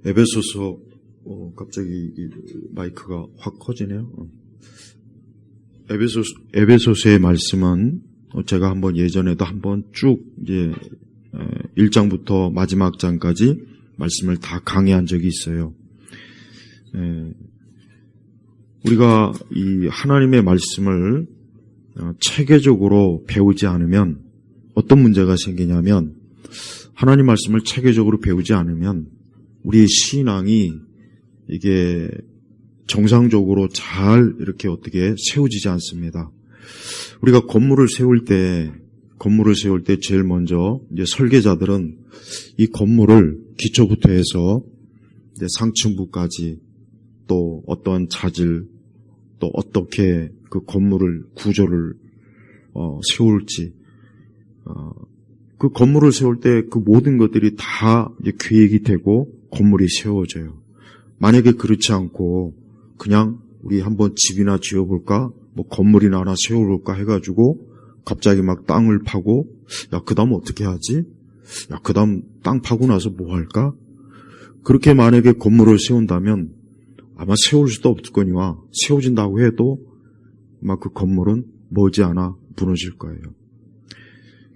에베소서 갑자기 이 마이크가 확 커지네요. 에베소서의 말씀은 제가 한번 예전에도 한번 쭉 이제 1장부터 마지막 장까지 말씀을 다 강의한 적이 있어요. 우리가 이 하나님의 말씀을 체계적으로 배우지 않으면 어떤 문제가 생기냐면, 하나님 말씀을 체계적으로 배우지 않으면 우리의 신앙이 이게 정상적으로 잘 이렇게 어떻게 세워지지 않습니다. 우리가 건물을 세울 때 제일 먼저 이제 설계자들은 이 건물을 기초부터 해서 이제 상층부까지, 또 어떠한 자질, 또 어떻게 그 건물을 구조를 세울지, 그 건물을 세울 때 그 모든 것들이 다 이제 계획이 되고 건물이 세워져요. 만약에 그렇지 않고 그냥 우리 한번 집이나 지어볼까, 뭐 건물이나 하나 세워볼까 해가지고 갑자기 막 땅을 파고, 야, 그 다음 어떻게 하지? 야, 그 다음 땅 파고 나서 뭐 할까? 그렇게 만약에 건물을 세운다면 아마 세울 수도 없거니와 세워진다고 해도 아마 그 건물은 머지않아 무너질 거예요.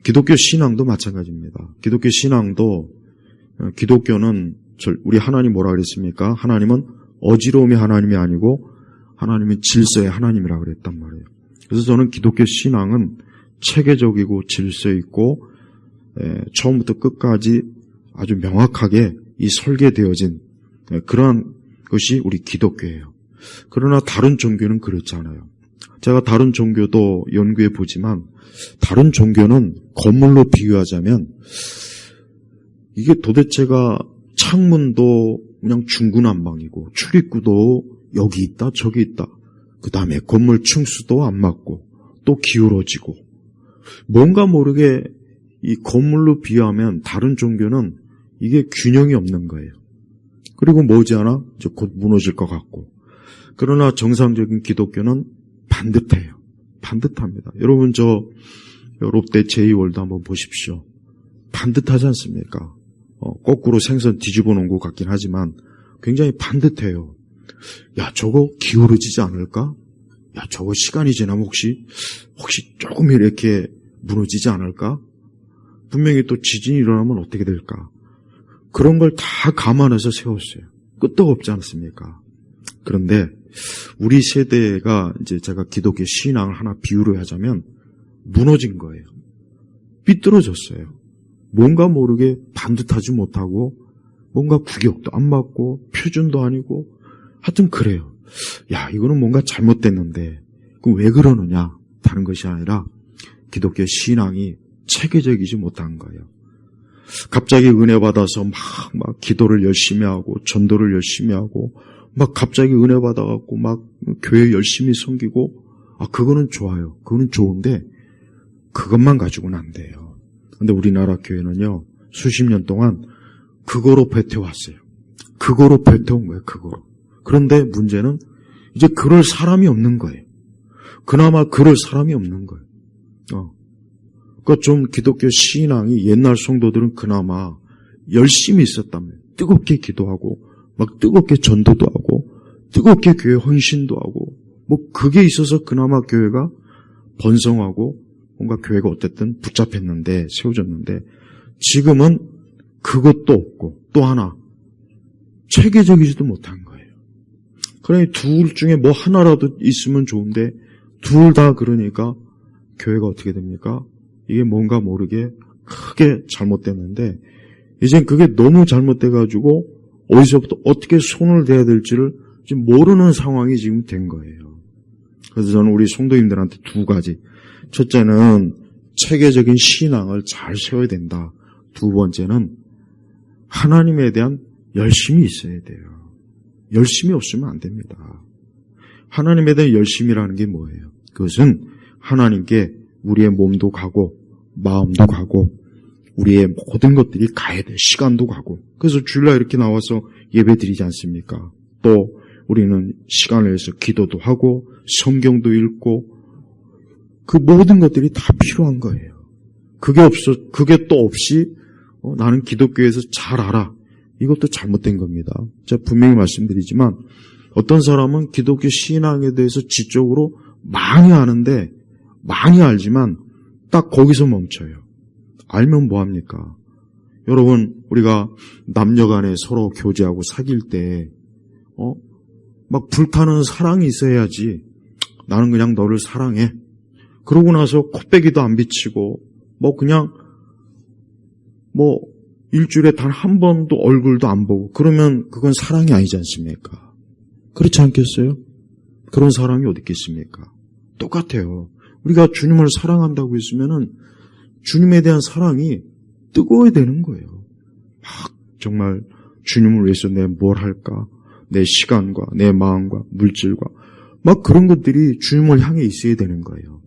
기독교 신앙도 마찬가지입니다. 기독교 신앙도, 기독교는 우리 하나님 뭐라 그랬습니까? 하나님은 어지러움의 하나님이 아니고 하나님은 질서의 하나님이라고 그랬단 말이에요. 그래서 저는 기독교 신앙은 체계적이고 질서 있고 처음부터 끝까지 아주 명확하게 이 설계되어진 그러한 것이 우리 기독교예요. 그러나 다른 종교는 그렇지 않아요. 제가 다른 종교도 연구해 보지만 다른 종교는 건물로 비유하자면 이게 도대체가 창문도 그냥 중구난방이고 출입구도 여기 있다 저기 있다, 그 다음에 건물 층수도 안 맞고 또 기울어지고, 뭔가 모르게 이 건물로 비유하면 다른 종교는 이게 균형이 없는 거예요. 그리고 머지않아 이제 곧 무너질 것 같고, 그러나 정상적인 기독교는 반듯해요. 반듯합니다. 여러분 저 롯데 제2월드 한번 보십시오. 반듯하지 않습니까? 거꾸로 생선 뒤집어 놓은 것 같긴 하지만 굉장히 반듯해요. 야, 저거 기울어지지 않을까? 야, 저거 시간이 지나면 혹시 조금 이렇게 무너지지 않을까? 분명히 또 지진이 일어나면 어떻게 될까? 그런 걸 다 감안해서 세웠어요. 끄떡없지 않습니까? 그런데 우리 세대가 이제 제가 기독교 신앙을 하나 비유를 하자면 무너진 거예요. 삐뚤어졌어요. 뭔가 모르게 반듯하지 못하고 뭔가 구격도 안 맞고 표준도 아니고 하여튼 그래요. 야, 이거는 뭔가 잘못됐는데 그럼 왜 그러느냐? 다른 것이 아니라 기독교 신앙이 체계적이지 못한 거예요. 갑자기 은혜 받아서 막 기도를 열심히 하고 전도를 열심히 하고 막 갑자기 은혜 받아갖고 막 교회 열심히 섬기고, 그거는 좋아요. 그거는 좋은데 그것만 가지고는 안 돼요. 근데 우리나라 교회는요, 수십 년 동안 그거로 버텨왔어요. 그거로 버텨온 거예요, 그거로. 그런데 문제는 이제 그럴 사람이 없는 거예요. 그나마 그럴 사람이 없는 거예요. 그러니까 좀 기독교 신앙이 옛날 성도들은 그나마 열심히 있었다면 뜨겁게 기도하고 막 뜨겁게 전도도 하고 뜨겁게 교회 헌신도 하고 뭐 그게 있어서 그나마 교회가 번성하고 뭔가 교회가 어쨌든 붙잡혔는데 세워졌는데, 지금은 그것도 없고 또 하나 체계적이지도 못한 거예요. 그러니 둘 중에 뭐 하나라도 있으면 좋은데 둘 다 그러니까 교회가 어떻게 됩니까? 이게 뭔가 모르게 크게 잘못됐는데 이젠 그게 너무 잘못돼가지고 어디서부터 어떻게 손을 대야 될지를 지금 모르는 상황이 지금 된 거예요. 그래서 저는 우리 성도님들한테 두 가지. 첫째는 체계적인 신앙을 잘 세워야 된다. 두 번째는 하나님에 대한 열심이 있어야 돼요. 열심이 없으면 안 됩니다. 하나님에 대한 열심이라는 게 뭐예요? 그것은 하나님께 우리의 몸도 가고 마음도 가고 우리의 모든 것들이 가야 돼. 시간도 가고. 그래서 주일날 이렇게 나와서 예배 드리지 않습니까? 또 우리는 시간을 내서 기도도 하고 성경도 읽고 그 모든 것들이 다 필요한 거예요. 그게 또 없이 나는 기독교에서 잘 알아. 이것도 잘못된 겁니다. 제가 분명히 말씀드리지만 어떤 사람은 기독교 신앙에 대해서 지적으로 많이 아는데 많이 알지만 딱 거기서 멈춰요. 알면 뭐합니까? 여러분, 우리가 남녀간에 서로 교제하고 사귈 때 막 불타는 사랑이 있어야지. 나는 그냥 너를 사랑해. 그러고 나서 코빼기도 안 비치고 그냥 일주일에 단 한 번도 얼굴도 안 보고 그러면 그건 사랑이 아니지 않습니까? 그렇지 않겠어요? 그런 사랑이 어디 있겠습니까? 똑같아요. 우리가 주님을 사랑한다고 했으면은 주님에 대한 사랑이 뜨거워야 되는 거예요. 막 정말 주님을 위해서 내 뭘 할까? 내 시간과 내 마음과 물질과 막 그런 것들이 주님을 향해 있어야 되는 거예요.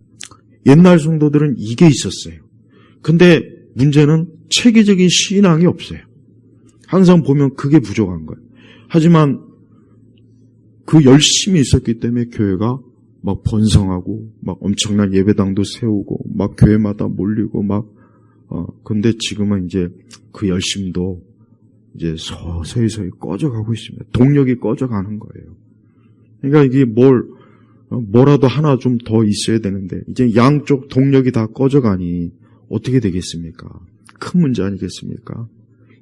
옛날 성도들은 이게 있었어요. 근데 문제는 체계적인 신앙이 없어요. 항상 보면 그게 부족한 거예요. 하지만 그 열심이 있었기 때문에 교회가 막 번성하고 막 엄청난 예배당도 세우고 막 교회마다 몰리고 근데 지금은 이제 그 열심도 이제 서서히 꺼져가고 있습니다. 동력이 꺼져가는 거예요. 그러니까 이게 뭐라도 하나 좀 더 있어야 되는데 이제 양쪽 동력이 다 꺼져가니 어떻게 되겠습니까? 큰 문제 아니겠습니까?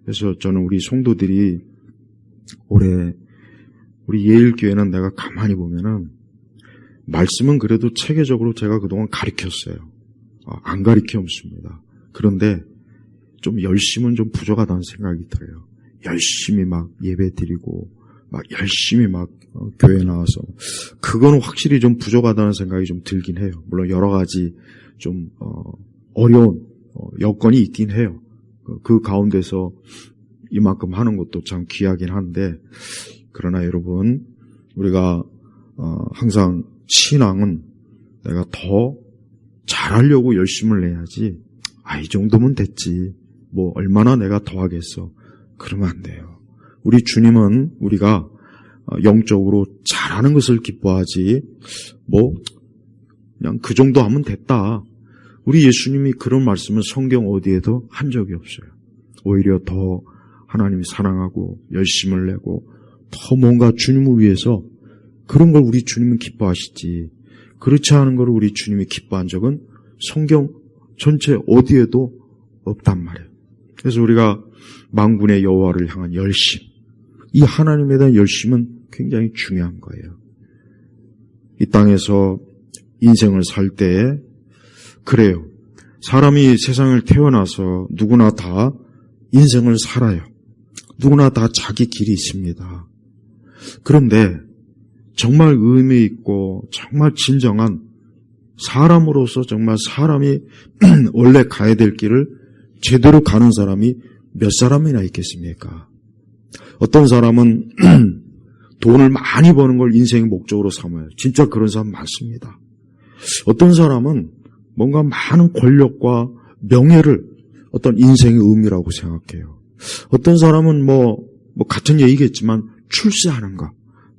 그래서 저는 우리 성도들이 올해 우리 예일교회는 내가 가만히 보면은 말씀은 그래도 체계적으로 제가 그동안 가르쳤어요. 안 가르쳤습니다. 그런데 좀 열심은 좀 부족하다는 생각이 들어요. 열심히 막 예배 드리고 막 열심히 막 교회 나와서 그거는 확실히 좀 부족하다는 생각이 좀 들긴 해요. 물론 여러 가지 좀 어려운 여건이 있긴 해요. 그 가운데서 이만큼 하는 것도 참 귀하긴 한데 그러나 여러분 우리가 항상 신앙은 내가 더 잘하려고 열심을 내야지 이 정도면 됐지 얼마나 내가 더 하겠어 그러면 안 돼요. 우리 주님은 우리가 영적으로 잘하는 것을 기뻐하지 그냥 그 정도 하면 됐다. 우리 예수님이 그런 말씀은 성경 어디에도 한 적이 없어요. 오히려 더 하나님이 사랑하고 열심을 내고 더 뭔가 주님을 위해서 그런 걸 우리 주님은 기뻐하시지 그렇지 않은 걸 우리 주님이 기뻐한 적은 성경 전체 어디에도 없단 말이에요. 그래서 우리가 만군의 여호와를 향한 열심, 이 하나님에 대한 열심은 굉장히 중요한 거예요. 이 땅에서 인생을 살 때 그래요. 사람이 세상을 태어나서 누구나 다 인생을 살아요. 누구나 다 자기 길이 있습니다. 그런데 정말 의미 있고 정말 진정한 사람으로서 정말 사람이 원래 가야 될 길을 제대로 가는 사람이 몇 사람이나 있겠습니까? 어떤 사람은 돈을 많이 버는 걸 인생의 목적으로 삼아요. 진짜 그런 사람 많습니다. 어떤 사람은 뭔가 많은 권력과 명예를 어떤 인생의 의미라고 생각해요. 어떤 사람은 같은 얘기겠지만 출세하는 것.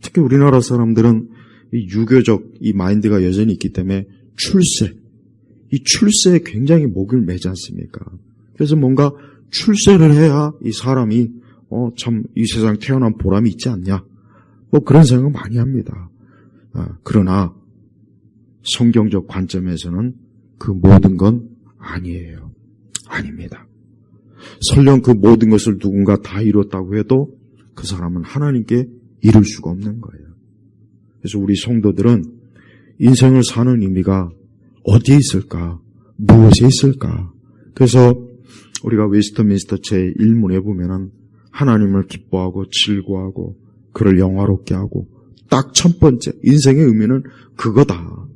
특히 우리나라 사람들은 이 유교적 이 마인드가 여전히 있기 때문에 이 출세에 굉장히 목을 매지 않습니까? 그래서 뭔가 출세를 해야 이 사람이 참 이 세상 태어난 보람이 있지 않냐? 그런 생각 많이 합니다. 그러나 성경적 관점에서는 그 모든 건 아니에요. 아닙니다. 설령 그 모든 것을 누군가 다 이뤘다고 해도 그 사람은 하나님께 이룰 수가 없는 거예요. 그래서 우리 성도들은 인생을 사는 의미가 어디에 있을까? 무엇에 있을까? 그래서 우리가 웨스트민스터 제1문에 보면은 하나님을 기뻐하고 즐거워하고 그를 영화롭게 하고 딱 첫 번째 인생의 의미는 그거다.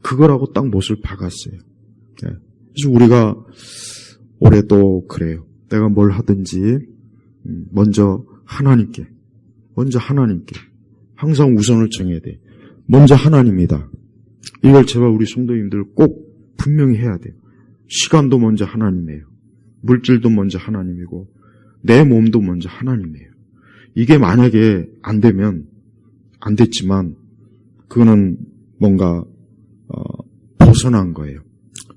그거라고 딱 못을 박았어요. 네. 그래서 우리가 올해도 그래요. 내가 뭘 하든지 먼저 하나님께 항상 우선을 정해야 돼. 먼저 하나님이다. 이걸 제발 우리 성도님들 꼭 분명히 해야 돼요. 시간도 먼저 하나님이에요. 물질도 먼저 하나님이고 내 몸도 먼저 하나님이에요. 이게 만약에 안 되면 안 됐지만 그거는 뭔가 벗어난 거예요.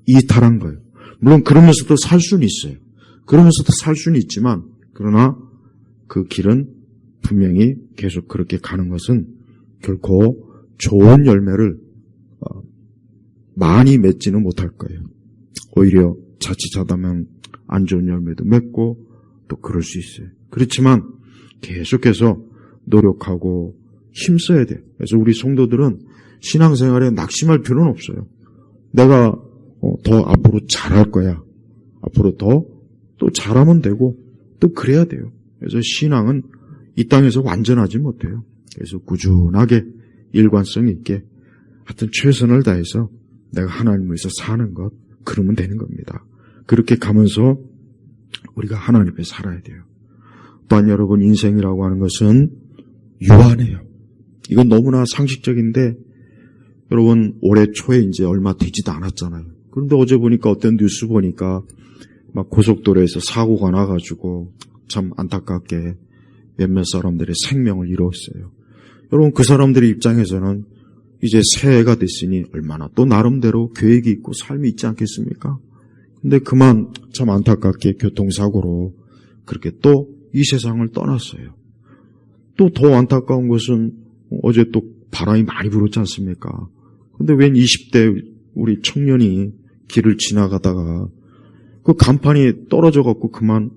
이탈한 거예요. 물론 그러면서도 살 수는 있어요. 그러면서도 살 수는 있지만 그러나 그 길은 분명히 계속 그렇게 가는 것은 결코 좋은 열매를 많이 맺지는 못할 거예요. 오히려 자칫하다면 안 좋은 열매도 맺고 또 그럴 수 있어요. 그렇지만 계속해서 노력하고 힘써야 돼요. 그래서 우리 성도들은 신앙생활에 낙심할 필요는 없어요. 내가 더 앞으로 잘할 거야. 앞으로 또 잘하면 되고 또 그래야 돼요. 그래서 신앙은 이 땅에서 완전하지 못해요. 그래서 꾸준하게 일관성 있게 하여튼 최선을 다해서 내가 하나님을 위해서 사는 것, 그러면 되는 겁니다. 그렇게 가면서 우리가 하나님 앞에 살아야 돼요. 또한 여러분, 인생이라고 하는 것은 유한해요. 이건 너무나 상식적인데 여러분, 올해 초에 이제 얼마 되지도 않았잖아요. 그런데 어제 보니까 어떤 뉴스 보니까 막 고속도로에서 사고가 나가지고 참 안타깝게 몇몇 사람들의 생명을 잃었어요. 여러분, 그 사람들의 입장에서는 이제 새해가 됐으니 얼마나 또 나름대로 계획이 있고 삶이 있지 않겠습니까? 근데 그만 참 안타깝게 교통사고로 그렇게 또 이 세상을 떠났어요. 또 더 안타까운 것은 어제 또 바람이 많이 불었지 않습니까? 근데 웬 20대 우리 청년이 길을 지나가다가 그 간판이 떨어져 갖고 그만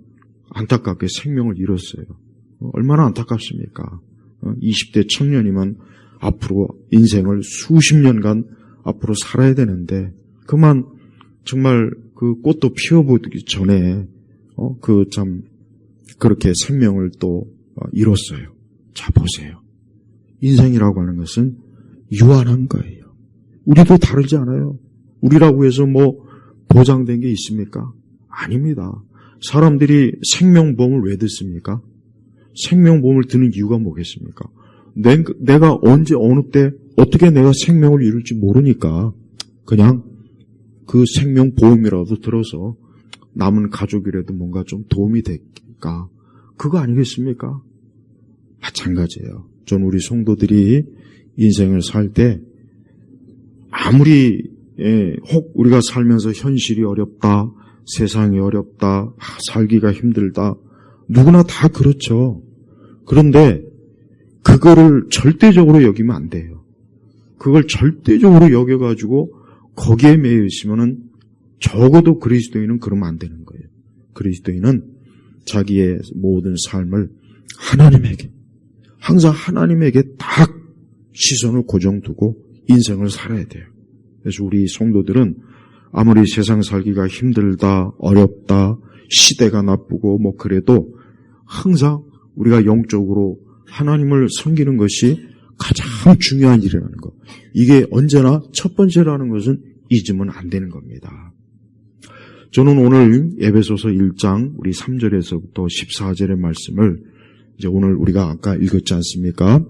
안타깝게 생명을 잃었어요. 얼마나 안타깝습니까? 20대 청년이면 앞으로 인생을 수십 년간 앞으로 살아야 되는데 그만 정말 그 꽃도 피어보기 전에 그 참 그렇게 생명을 또 잃었어요. 자, 보세요. 인생이라고 하는 것은 유한한 거예요. 우리도 다르지 않아요. 우리라고 해서 뭐 보장된 게 있습니까? 아닙니다. 사람들이 생명보험을 왜 듣습니까? 생명보험을 드는 이유가 뭐겠습니까? 내가 언제 어느 때 어떻게 내가 생명을 잃을지 모르니까 그냥 그 생명보험이라도 들어서 남은 가족이라도 뭔가 좀 도움이 될까? 그거 아니겠습니까? 마찬가지예요. 전 우리 성도들이 인생을 살 때 아무리 혹 우리가 살면서 현실이 어렵다, 세상이 어렵다, 살기가 힘들다, 누구나 다 그렇죠. 그런데 그거를 절대적으로 여기면 안 돼요. 그걸 절대적으로 여겨가지고 거기에 매여 있으면은 적어도 그리스도인은 그러면 안 되는 거예요. 그리스도인은 자기의 모든 삶을 하나님에게, 항상 하나님에게 딱 시선을 고정두고 인생을 살아야 돼요. 그래서 우리 성도들은 아무리 세상 살기가 힘들다, 어렵다, 시대가 나쁘고 뭐 그래도 항상 우리가 영적으로 하나님을 섬기는 것이 가장 중요한 일이라는 것. 이게 언제나 첫 번째라는 것은 잊으면 안 되는 겁니다. 저는 오늘 에베소서 1장 우리 3절에서부터 14절의 말씀을 이제 오늘 우리가 아까 읽었지 않습니까?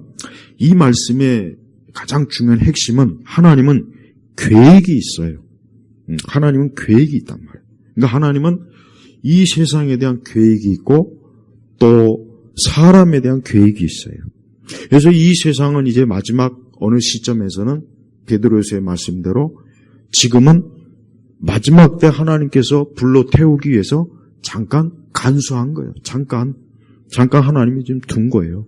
이 말씀의 가장 중요한 핵심은 하나님은 계획이 있어요. 하나님은 계획이 있단 말이에요. 그러니까 하나님은 이 세상에 대한 계획이 있고 또 사람에 대한 계획이 있어요. 그래서 이 세상은 이제 마지막 어느 시점에서는 베드로서의 말씀대로 지금은 마지막 때 하나님께서 불러 태우기 위해서 잠깐 간수한 거예요. 잠깐 하나님이 지금 둔 거예요.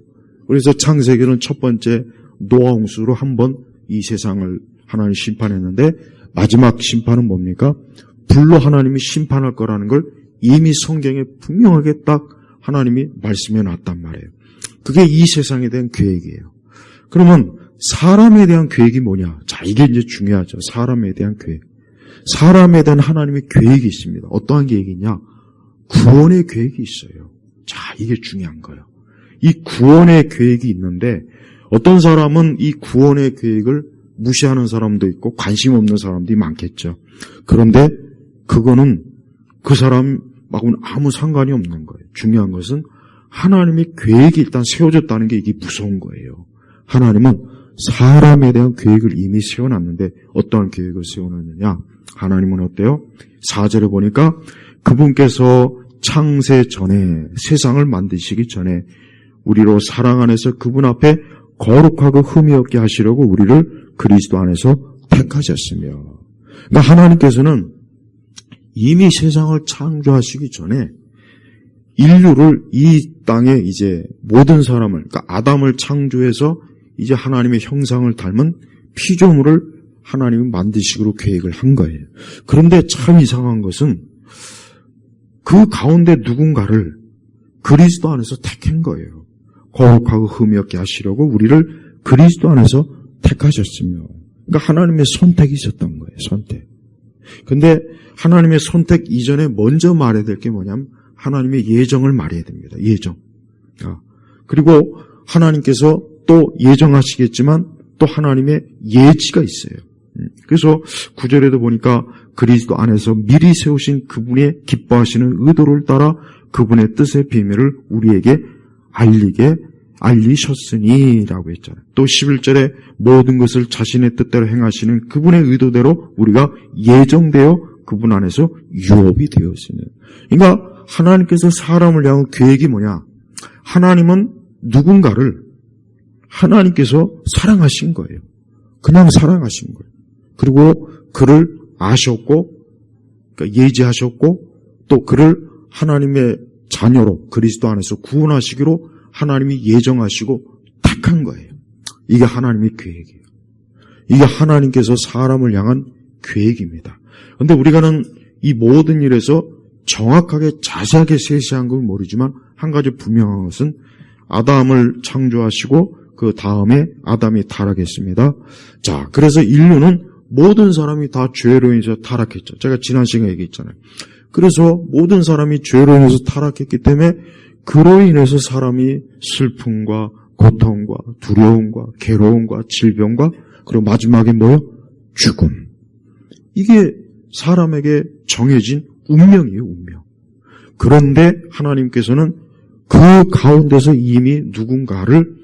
그래서 창세기는 첫 번째 노아 홍수로 한번 이 세상을 하나님 심판했는데 마지막 심판은 뭡니까? 불로 하나님이 심판할 거라는 걸 이미 성경에 분명하게 딱 하나님이 말씀해 놨단 말이에요. 그게 이 세상에 대한 계획이에요. 그러면 사람에 대한 계획이 뭐냐? 자, 이게 이제 중요하죠. 사람에 대한 계획. 사람에 대한 하나님의 계획이 있습니다. 어떠한 계획이냐? 구원의 계획이 있어요. 자, 이게 중요한 거예요. 이 구원의 계획이 있는데 어떤 사람은 이 구원의 계획을 무시하는 사람도 있고 관심 없는 사람들이 많겠죠. 그런데 그거는 그 사람하고는 아무 상관이 없는 거예요. 중요한 것은 하나님의 계획이 일단 세워졌다는 게 이게 무서운 거예요. 하나님은 사람에 대한 계획을 이미 세워놨는데 어떠한 계획을 세워놨느냐? 하나님은 어때요? 4절에 보니까 그분께서 창세 전에 세상을 만드시기 전에 우리로 사랑 안에서 그분 앞에 거룩하고 흠이 없게 하시려고 우리를 그리스도 안에서 택하셨으며, 그러니까 하나님께서는 이미 세상을 창조하시기 전에 인류를 이 땅에 이제 모든 사람을, 그러니까 아담을 창조해서 이제 하나님의 형상을 닮은 피조물을 하나님은 만드시기로 계획을 한 거예요. 그런데 참 이상한 것은 그 가운데 누군가를 그리스도 안에서 택한 거예요. 거룩하고 흠이 없게 하시려고 우리를 그리스도 안에서 택하셨으며, 그러니까 하나님의 선택이 있었던 거예요. 선택. 근데 하나님의 선택 이전에 먼저 말해야 될 게 뭐냐면 하나님의 예정을 말해야 됩니다. 예정. 그리고 하나님께서 또 예정하시겠지만 또 하나님의 예지가 있어요. 그래서 9절에도 보니까 그리스도 안에서 미리 세우신 그분의 기뻐하시는 의도를 따라 그분의 뜻의 비밀을 우리에게 알리셨으니라고 했잖아요. 또 11절에 모든 것을 자신의 뜻대로 행하시는 그분의 의도대로 우리가 예정되어 그분 안에서 유업이 되었으니. 그러니까 하나님께서 사람을 향한 계획이 뭐냐? 하나님은 누군가를 하나님께서 사랑하신 거예요. 그냥 사랑하신 거예요. 그리고 그를 아셨고, 그러니까 예지하셨고, 또 그를 하나님의 자녀로 그리스도 안에서 구원하시기로 하나님이 예정하시고 택한 거예요. 이게 하나님의 계획이에요. 이게 하나님께서 사람을 향한 계획입니다. 그런데 우리가는 이 모든 일에서 정확하게 자세하게 세세한 걸 모르지만 한 가지 분명한 것은 아담을 창조하시고 그 다음에 아담이 타락했습니다. 자, 그래서 인류는 모든 사람이 다 죄로 인해서 타락했죠. 제가 지난 시간에 얘기했잖아요. 그래서 모든 사람이 죄로 인해서 타락했기 때문에 그로 인해서 사람이 슬픔과 고통과 두려움과 괴로움과 질병과 그리고 마지막에 뭐요? 죽음. 이게 사람에게 정해진 운명이에요, 운명. 그런데 하나님께서는 그 가운데서 이미 누군가를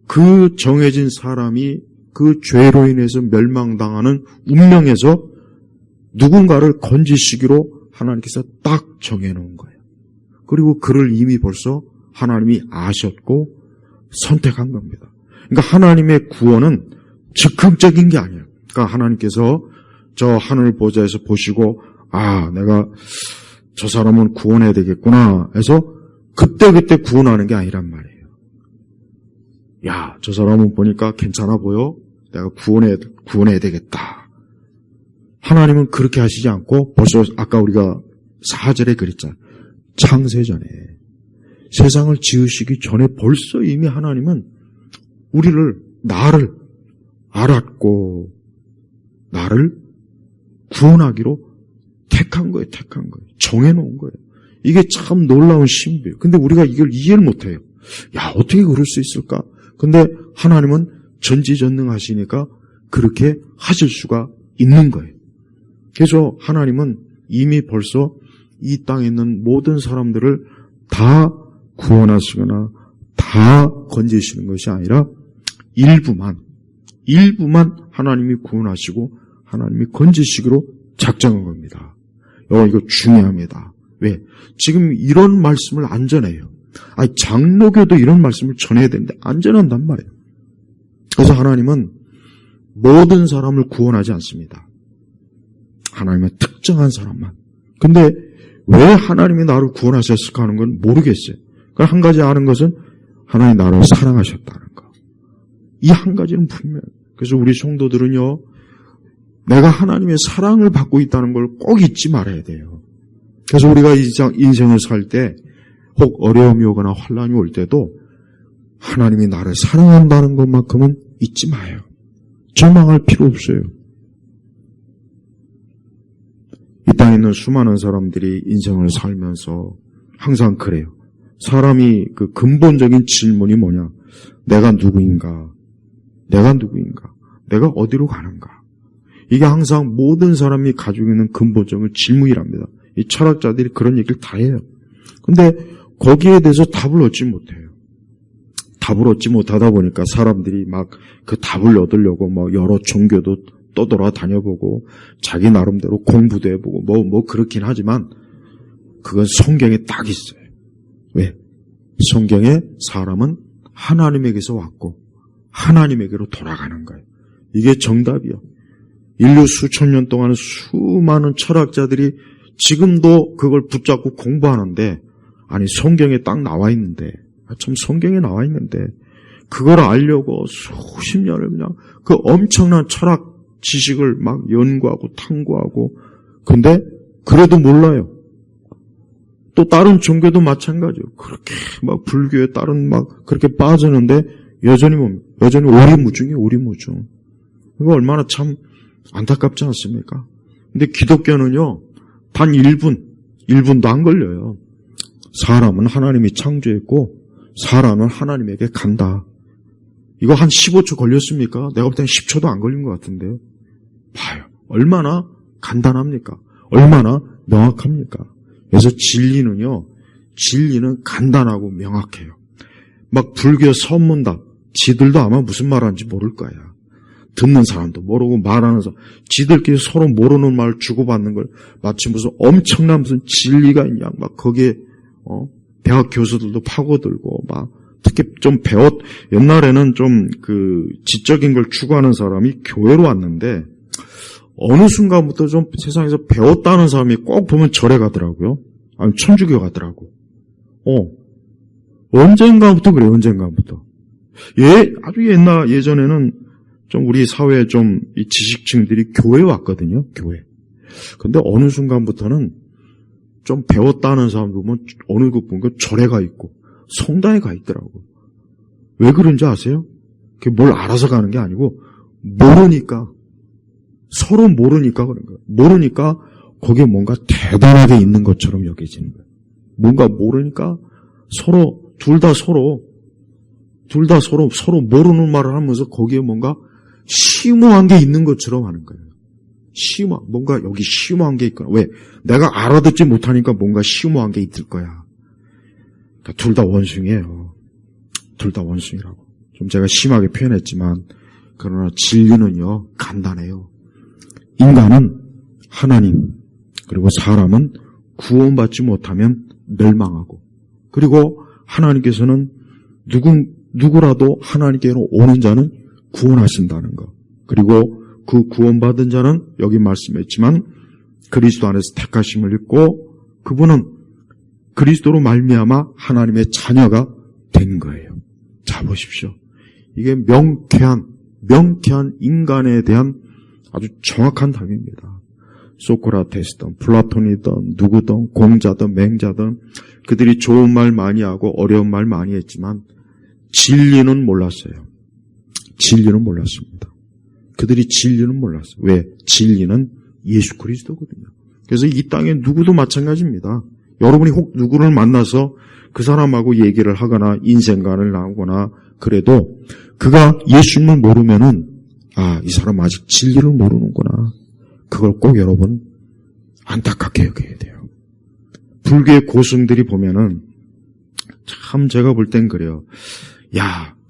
그 정해진 사람이 그 죄로 인해서 멸망당하는 운명에서 누군가를 건지시기로 하나님께서 딱 정해놓은 거예요. 그리고 그를 이미 벌써 하나님이 아셨고 선택한 겁니다. 그러니까 하나님의 구원은 즉흥적인 게 아니에요. 그러니까 하나님께서 저 하늘 보좌에서 보시고 내가 저 사람은 구원해야 되겠구나 해서 그때 구원하는 게 아니란 말이에요. 야, 저 사람은 보니까 괜찮아 보여? 내가 구원해야 되겠다. 하나님은 그렇게 하시지 않고 벌써 아까 우리가 4절에 그랬잖아요. 창세전에 세상을 지으시기 전에 벌써 이미 하나님은 나를 알았고 나를 구원하기로 택한 거예요. 정해놓은 거예요. 이게 참 놀라운 신비예요. 근데 우리가 이걸 이해를 못해요. 야, 어떻게 그럴 수 있을까? 근데 하나님은 전지전능하시니까 그렇게 하실 수가 있는 거예요. 그래서 하나님은 이미 벌써 이 땅에 있는 모든 사람들을 다 구원하시거나 다 건지시는 것이 아니라 일부만 하나님이 구원하시고 하나님이 건지시기로 작정한 겁니다. 이거 중요합니다. 왜? 지금 이런 말씀을 안 전해요. 장로교도 이런 말씀을 전해야 되는데 안 전한단 말이에요. 그래서 하나님은 모든 사람을 구원하지 않습니다. 하나님은 특정한 사람만. 근데 왜 하나님이 나를 구원하셨을까 하는 건 모르겠어요. 그러니까 한 가지 아는 것은 하나님이 나를 사랑하셨다는 거. 이 한 가지는 분명해요. 그래서 우리 성도들은요, 내가 하나님의 사랑을 받고 있다는 걸 꼭 잊지 말아야 돼요. 그래서 우리가 인생을 살 때 혹 어려움이 오거나 환난이 올 때도 하나님이 나를 사랑한다는 것만큼은 잊지 마요. 절망할 필요 없어요. 이 땅에 있는 수많은 사람들이 인생을 살면서 항상 그래요. 사람이 그 근본적인 질문이 뭐냐? 내가 누구인가? 내가 어디로 가는가? 이게 항상 모든 사람이 가지고 있는 근본적인 질문이랍니다. 이 철학자들이 그런 얘기를 다 해요. 근데 거기에 대해서 답을 얻지 못해요. 답을 얻지 못하다 보니까 사람들이 막 그 답을 얻으려고 뭐 여러 종교도 떠돌아다녀보고 자기 나름대로 공부도 해보고 뭐 그렇긴 하지만 그건 성경에 딱 있어요. 왜? 성경에 사람은 하나님에게서 왔고 하나님에게로 돌아가는 거예요. 이게 정답이요. 인류 수천 년 동안 수많은 철학자들이 지금도 그걸 붙잡고 공부하는데 아니 성경에 딱 나와 있는데, 참 성경에 나와 있는데 그걸 알려고 수십 년을 그냥 그 엄청난 철학 지식을 막 연구하고 탐구하고, 근데 그래도 몰라요. 또 다른 종교도 마찬가지예요. 그렇게 막 불교에 다른 막 그렇게 빠지는데 여전히 오리무중이에요. 오리무중. 이거 얼마나 참 안타깝지 않습니까? 근데 기독교는요, 단 1분도 안 걸려요. 사람은 하나님이 창조했고 사람은 하나님에게 간다. 이거 한 15초 걸렸습니까? 내가 볼 때는 10초도 안 걸린 것 같은데요. 봐요. 얼마나 간단합니까? 얼마나 명확합니까? 그래서 진리는 간단하고 명확해요. 막 불교 선문답, 지들도 아마 무슨 말하는지 모를 거야. 듣는 사람도 모르고 말하는 사람, 지들끼리 서로 모르는 말 주고받는 걸 마치 무슨 엄청난 무슨 진리가 있냐, 막 거기에 대학 교수들도 파고들고 막 특히 좀 옛날에는 좀 그 지적인 걸 추구하는 사람이 교회로 왔는데 어느 순간부터 좀 세상에서 배웠다는 사람이 꼭 보면 절에 가더라고요. 아니 천주교 가더라고. 언젠가부터 그래요. 언젠가부터. 아주 예전에는 좀 우리 사회에 좀 이 지식층들이 교회에 왔거든요. 교회. 근데 어느 순간부터는 좀 배웠다는 사람 보면 어느 것 보면 절에 가 있고 성당에 가 있더라고. 왜 그런지 아세요? 그게 뭘 알아서 가는 게 아니고 모르니까, 서로 모르니까 그런 거예요. 모르니까 거기에 뭔가 대단하게 있는 것처럼 여겨지는 거예요. 뭔가 모르니까 둘 다 서로 모르는 말을 하면서 거기에 뭔가 심오한 게 있는 것처럼 하는 거예요. 뭔가 여기 심오한 게 있거나, 왜? 내가 알아듣지 못하니까 뭔가 심오한 게 있을 거야. 그러니까 둘 다 원숭이에요. 둘 다 원숭이라고. 좀 제가 심하게 표현했지만, 그러나 진리는요, 간단해요. 인간은 하나님, 그리고 사람은 구원받지 못하면 멸망하고, 그리고 하나님께서는 누구라도 하나님께로 오는 자는 구원하신다는 것. 그리고 그 구원받은 자는 여기 말씀했지만 그리스도 안에서 택하심을 입고 그분은 그리스도로 말미암아 하나님의 자녀가 된 거예요. 자 보십시오. 이게 명쾌한 인간에 대한 아주 정확한 답입니다. 소크라테스든 플라톤이든 누구든 공자든 맹자든 그들이 좋은 말 많이 하고 어려운 말 많이 했지만 진리는 몰랐어요. 진리는 몰랐습니다. 그들이 진리는 몰랐어요. 왜? 진리는 예수 그리스도거든요. 그래서 이 땅에 누구도 마찬가지입니다. 여러분이 혹 누구를 만나서 그 사람하고 얘기를 하거나 인생관을 나누거나 그래도 그가 예수님을 모르면은 이 사람 아직 진리를 모르는구나. 그걸 꼭 여러분 안타깝게 여겨야 돼요. 불교의 고승들이 보면은 참 제가 볼 땐 그래요.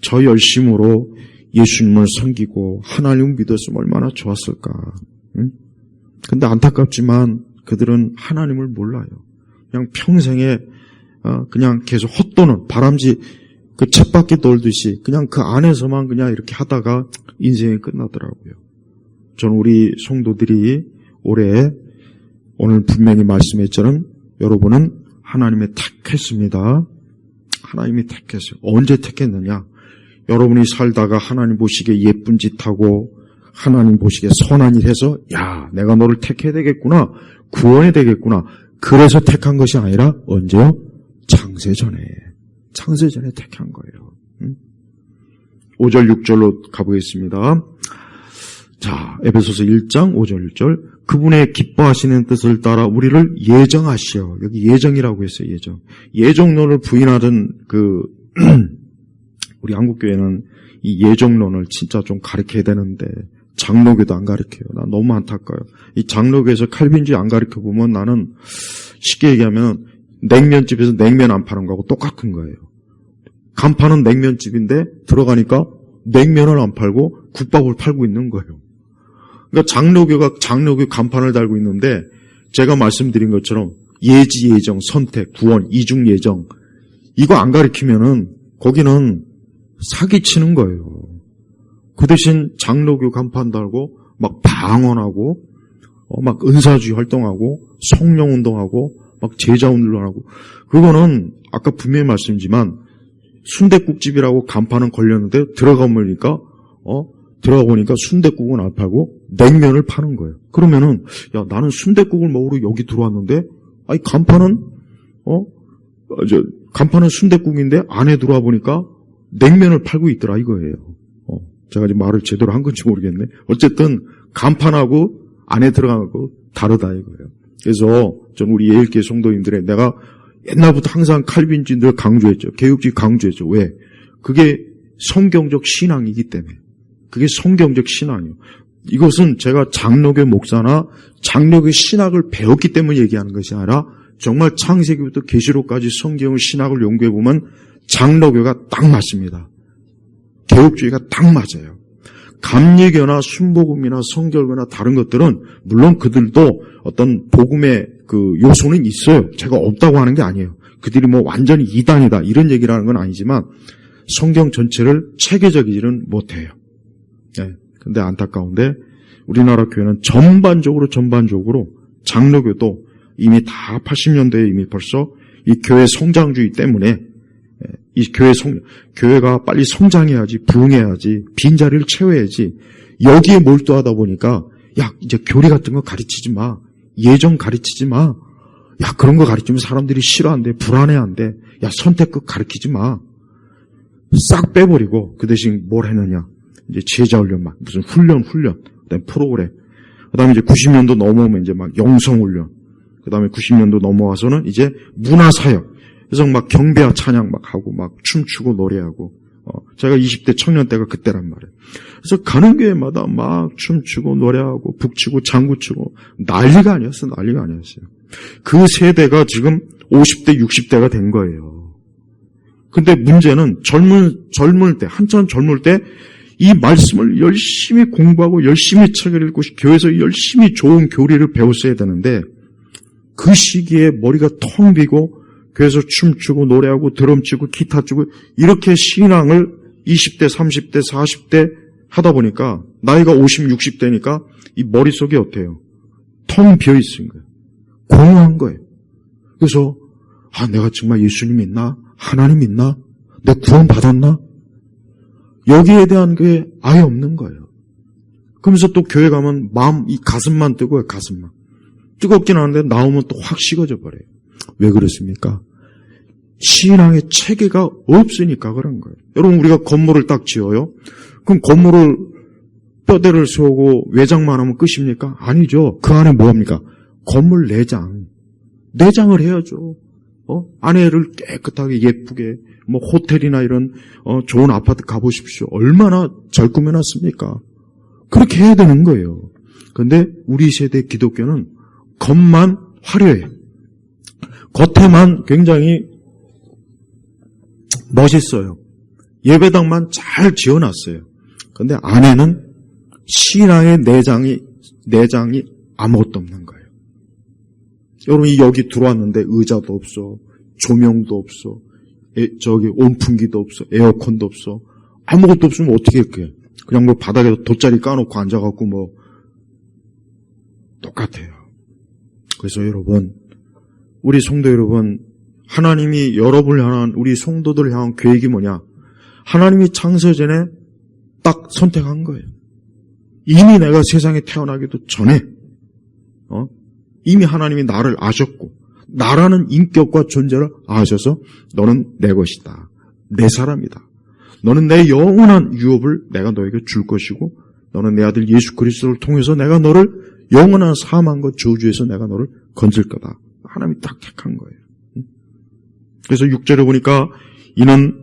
저 열심으로 예수님을 섬기고 하나님을 믿었으면 얼마나 좋았을까. 응? 근데 안타깝지만 그들은 하나님을 몰라요. 그냥 평생에 그냥 계속 헛도는 바람쥐 그 쳇바퀴 돌듯이 그냥 그 안에서만 그냥 이렇게 하다가 인생이 끝나더라고요. 저는 우리 성도들이 오늘 분명히 말씀했처럼 여러분은 하나님의 택했습니다. 하나님이 택했어요. 언제 택했느냐? 여러분이 살다가 하나님 보시기에 예쁜 짓 하고 하나님 보시기에 선한 일 해서 내가 너를 택해야 되겠구나. 구원해야 되겠구나. 그래서 택한 것이 아니라 언제요? 창세전에 택한 거예요. 5절 6절로 가보겠습니다. 자, 에베소서 1장 5절 6절. 그분의 기뻐하시는 뜻을 따라 우리를 예정하시어. 여기 예정이라고 했어요. 예정론을 부인하던 우리 한국교회는 이 예정론을 진짜 좀 가르쳐야 되는데 장로교도 안 가르쳐요. 나 너무 안타까워요. 이 장로교에서 칼빈주의 안 가르쳐 보면 나는 쉽게 얘기하면 냉면집에서 냉면 안 파는 거하고 똑같은 거예요. 간판은 냉면집인데 들어가니까 냉면을 안 팔고 국밥을 팔고 있는 거예요. 그러니까 장로교 간판을 달고 있는데 제가 말씀드린 것처럼 예지, 예정, 선택, 구원, 이중 예정 이거 안 가르치면은 거기는 사기치는 거예요. 그 대신 장로교 간판 달고 막 방언하고 막 은사주의 활동하고 성령 운동하고 막 제자 운동하고. 그거는 아까 분명히 말씀드리지만 순댓국집이라고 간판은 걸렸는데 들어가 보니까 순댓국은 안 팔고 냉면을 파는 거예요. 그러면은 야 나는 순댓국을 먹으러 여기 들어왔는데 아니 간판은 간판은 순댓국인데 안에 들어와 보니까 냉면을 팔고 있더라 이거예요. 제가 지금 말을 제대로 한 건지 모르겠네. 어쨌든 간판하고 안에 들어간 거 다르다 이거예요. 그래서 전 우리 예일교회 성도님들의 내가 옛날부터 항상 칼빈주의들 강조했죠. 개혁주의 강조했죠. 왜? 그게 성경적 신앙이기 때문에. 그게 성경적 신앙이에요. 이것은 제가 장로교 목사나 장로교 신학을 배웠기 때문에 얘기하는 것이 아니라 정말 창세기부터 계시록까지 성경의 신학을 연구해보면 장로교가 딱 맞습니다. 개혁주의가 딱 맞아요. 감리교나 순복음이나 성결교나 다른 것들은 물론 그들도 어떤 복음의 그 요소는 있어요. 제가 없다고 하는 게 아니에요. 그들이 뭐 완전히 이단이다 이런 얘기를 하는 건 아니지만 성경 전체를 체계적이지는 못해요. 네. 근데 안타까운데 우리나라 교회는 전반적으로 장로교도 이미 다 80년대에 이미 벌써 이 교회 성장주의 때문에 이 교회가 빨리 성장해야지, 부흥해야지, 빈자리를 채워야지, 여기에 몰두하다 보니까, 야, 이제 교리 같은 거 가르치지 마. 예정 가르치지 마. 야, 그런 거 가르치면 사람들이 싫어한대, 불안해한대. 야, 선택극 가르치지 마. 싹 빼버리고, 그 대신 뭘 했느냐. 이제 제자 훈련만, 무슨 훈련, 그 다음에 프로그램. 그 다음에 이제 90년도 넘어오면 이제 막 영성훈련. 그 다음에 90년도 넘어와서는 이제 문화사역. 그래서 막 경배와 찬양 막 하고 막 춤추고 노래하고 제가 20대 청년 때가 그때란 말이에요. 그래서 가는 교회마다 막 춤추고 노래하고 북치고 장구치고 난리가 아니었어요. 그 세대가 지금 50대 60대가 된 거예요. 근데 문제는 젊을 때 한참 젊을 때 이 말씀을 열심히 공부하고 열심히 책을 읽고 교회에서 열심히 좋은 교리를 배웠어야 되는데 그 시기에 머리가 텅 비고 교회에서 춤추고 노래하고 드럼 치고 기타 치고 이렇게 신앙을 20대, 30대, 40대 하다 보니까 나이가 50, 60대니까 이 머릿속이 어때요? 텅 비어있은 거예요. 공허한 거예요. 그래서 내가 정말 예수님 있나? 하나님 있나? 내가 구원 받았나? 여기에 대한 게 아예 없는 거예요. 그러면서 또 교회 가면 이 가슴만 뜨거워요. 가슴만. 뜨겁긴 하는데 나오면 또 확 식어져 버려요. 왜 그렇습니까? 신앙의 체계가 없으니까 그런 거예요. 여러분 우리가 건물을 딱 지어요. 그럼 건물을 뼈대를 세우고 외장만 하면 끝입니까? 아니죠. 그 안에 뭐합니까? 건물 내장을 해야죠. 안에를 깨끗하게 예쁘게 뭐 호텔이나 이런 좋은 아파트 가보십시오. 얼마나 잘 꾸며놨습니까? 그렇게 해야 되는 거예요. 그런데 우리 세대 기독교는 겉만 화려해요. 겉에만 굉장히 멋있어요. 예배당만 잘 지어놨어요. 그런데 안에는 신앙의 내장이 아무것도 없는 거예요. 여러분이 여기 들어왔는데 의자도 없어, 조명도 없어, 온풍기도 없어, 에어컨도 없어, 아무것도 없으면 어떻게 할게? 그냥 뭐 바닥에 돗자리 까놓고 앉아갖고 뭐 똑같아요. 그래서 여러분, 우리 성도 여러분, 하나님이 여러분을 향한 우리 성도들을 향한 계획이 뭐냐? 하나님이 창세전에 딱 선택한 거예요. 이미 내가 세상에 태어나기도 전에 이미 하나님이 나를 아셨고 나라는 인격과 존재를 아셔서 너는 내 것이다. 내 사람이다. 너는 내 영원한 유업을 내가 너에게 줄 것이고 너는 내 아들 예수 그리스도를 통해서 내가 너를 영원한 사망과 저주에서 내가 너를 건질 거다. 하나님이 딱 택한 거예요. 그래서 6절에 보니까 이는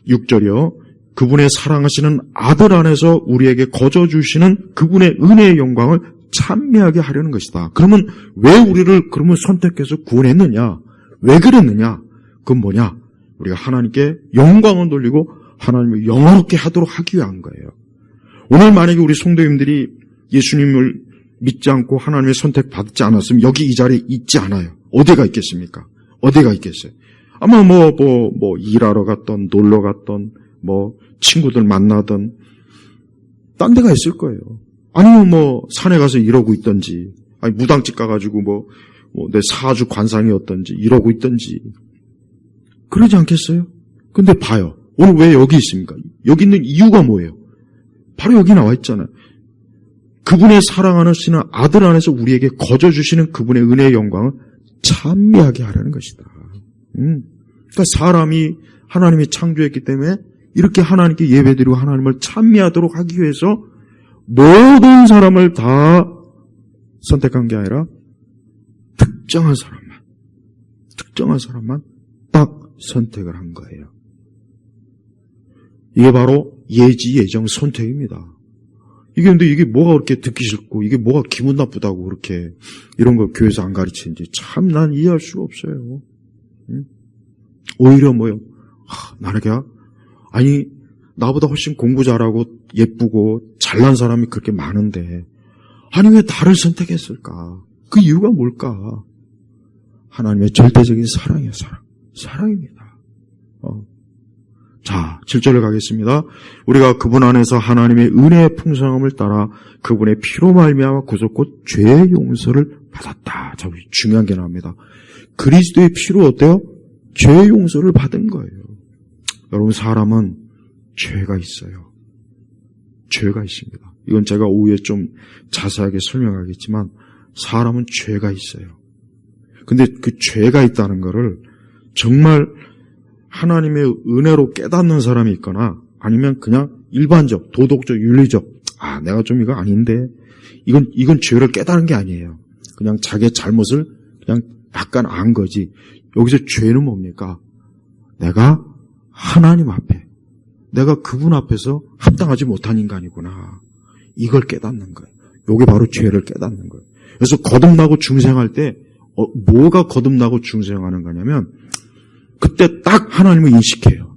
6절이요. 그분의 사랑하시는 아들 안에서 우리에게 거저주시는 그분의 은혜의 영광을 찬미하게 하려는 것이다. 그러면 왜 우리를 그러면 선택해서 구원했느냐? 왜 그랬느냐? 그건 뭐냐? 우리가 하나님께 영광을 돌리고 하나님을 영화롭게 하도록 하기 위한 거예요. 오늘 만약에 우리 성도님들이 예수님을 믿지 않고 하나님의 선택 받지 않았으면 여기 이 자리에 있지 않아요. 어디가 있겠습니까? 어디가 있겠어요? 아마 뭐 일하러 갔던 놀러 갔던 뭐 친구들 만나던 딴 데가 있을 거예요. 아니면 뭐 산에 가서 이러고 있던지, 아니 무당집 가가지고 뭐 내 사주 관상이 어떤지 이러고 있든지 그러지 않겠어요? 근데 봐요. 오늘 왜 여기 있습니까? 여기 있는 이유가 뭐예요? 바로 여기 나와 있잖아요. 그분의 사랑하시는 아들 안에서 우리에게 거저 주시는 그분의 은혜의 영광을 찬미하게 하려는 것이다. 그러니까 사람이 하나님이 창조했기 때문에 이렇게 하나님께 예배드리고 하나님을 찬미하도록 하기 위해서 모든 사람을 다 선택한 게 아니라 특정한 사람만 딱 선택을 한 거예요. 이게 바로 예지, 예정, 선택입니다. 근데 이게 뭐가 그렇게 듣기 싫고, 이게 뭐가 기분 나쁘다고 그렇게, 이런 걸 교회에서 안 가르치는지 참 난 이해할 수가 없어요. 오히려 뭐요? 아니, 나보다 훨씬 공부 잘하고, 예쁘고, 잘난 사람이 그렇게 많은데, 아니, 왜 나를 선택했을까? 그 이유가 뭘까? 하나님의 절대적인 사랑이에요, 사랑입니다. 자, 7절을 가겠습니다. 우리가 그분 안에서 하나님의 은혜의 풍성함을 따라 그분의 피로 말미암아 구속 곧 죄의 용서를 받았다. 자, 중요한 게 나옵니다. 그리스도의 피로 어때요? 죄의 용서를 받은 거예요. 여러분, 사람은 죄가 있어요. 죄가 있습니다. 이건 제가 오후에 좀 자세하게 설명하겠지만 사람은 죄가 있어요. 근데 그 죄가 있다는 거를 정말 하나님의 은혜로 깨닫는 사람이 있거나 아니면 그냥 일반적, 도덕적, 윤리적 내가 좀 이거 아닌데 이건 죄를 깨닫는 게 아니에요. 그냥 자기의 잘못을 그냥 약간 안 거지. 여기서 죄는 뭡니까? 내가 하나님 앞에 내가 그분 앞에서 합당하지 못한 인간이구나. 이걸 깨닫는 거예요. 이게 바로 죄를 깨닫는 거예요. 그래서 거듭나고 중생할 때 뭐가 거듭나고 중생하는 거냐면 그때 딱 하나님을 인식해요.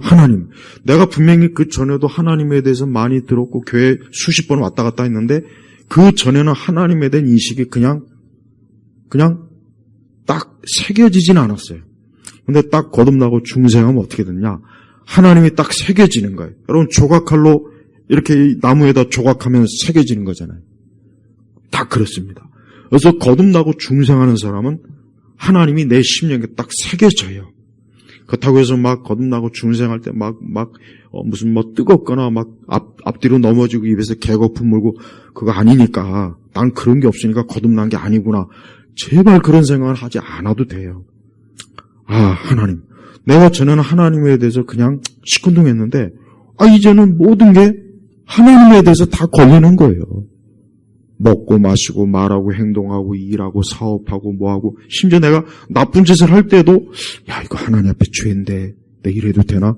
하나님. 내가 분명히 그 전에도 하나님에 대해서 많이 들었고 교회 수십 번 왔다 갔다 했는데 그 전에는 하나님에 대한 인식이 그냥 딱 새겨지진 않았어요. 근데 딱 거듭나고 중생하면 어떻게 되냐? 하나님이 딱 새겨지는 거예요. 여러분 조각칼로 이렇게 나무에다 조각하면 새겨지는 거잖아요. 다 그렇습니다. 그래서 거듭나고 중생하는 사람은 하나님이 내 심령에 딱 새겨져요. 그렇다고 해서 막 거듭나고 중생할 때 무슨 뜨겁거나 앞뒤로 넘어지고 입에서 개거품 물고 그거 아니니까 난 그런 게 없으니까 거듭난 게 아니구나. 제발 그런 생각을 하지 않아도 돼요. 하나님. 내가 전에는 하나님에 대해서 그냥 시큰둥했는데 이제는 모든 게 하나님에 대해서 다 걸리는 거예요. 먹고 마시고 말하고 행동하고 일하고 사업하고 뭐하고 심지어 내가 나쁜 짓을 할 때도 이거 하나님 앞에 죄인데 내 이래도 되나?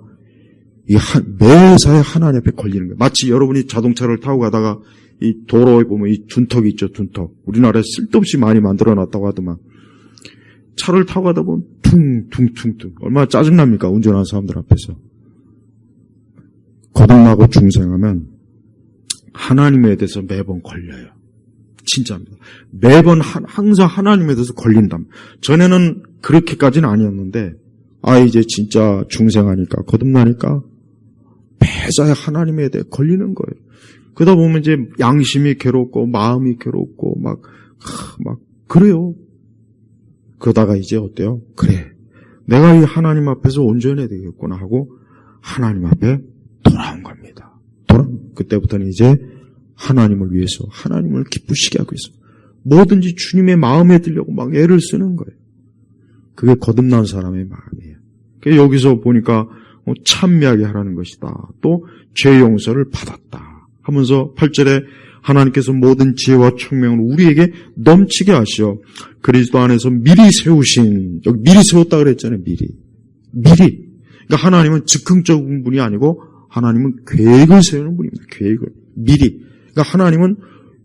매사에 하나님 앞에 걸리는 거예요. 마치 여러분이 자동차를 타고 가다가 이 도로에 보면 이 둔턱이 있죠. 둔턱. 우리나라에 쓸데없이 많이 만들어놨다고 하더만 차를 타고 가다 보면 퉁퉁퉁퉁 얼마나 짜증납니까? 운전하는 사람들 앞에서. 거듭나고 중생하면 하나님에 대해서 매번 걸려요. 진짜입니다. 매번 항상 하나님에 대해서 걸린다. 전에는 그렇게까지는 아니었는데 이제 진짜 중생하니까 거듭나니까 매사에 하나님에 대해 걸리는 거예요. 그러다 보면 이제 양심이 괴롭고 마음이 괴롭고 막 그래요. 그러다가 이제 어때요? 그래. 내가 이 하나님 앞에서 온전해야 되겠구나 하고 하나님 앞에 돌아온 겁니다. 그때부터는 이제 하나님을 위해서 하나님을 기쁘시게 하기 위해서 뭐든지 주님의 마음에 들려고 막 애를 쓰는 거예요. 그게 거듭난 사람의 마음이에요. 그래서 여기서 보니까 찬미하게 하라는 것이다. 또 죄 용서를 받았다 하면서 8절에 하나님께서 모든 지혜와 총명을 우리에게 넘치게 하시어 그리스도 안에서 미리 세우신, 여기 미리 세웠다 그랬잖아요. 미리. 그러니까 하나님은 즉흥적인 분이 아니고 하나님은 계획을 세우는 분입니다. 계획을. 미리. 그러니까 하나님은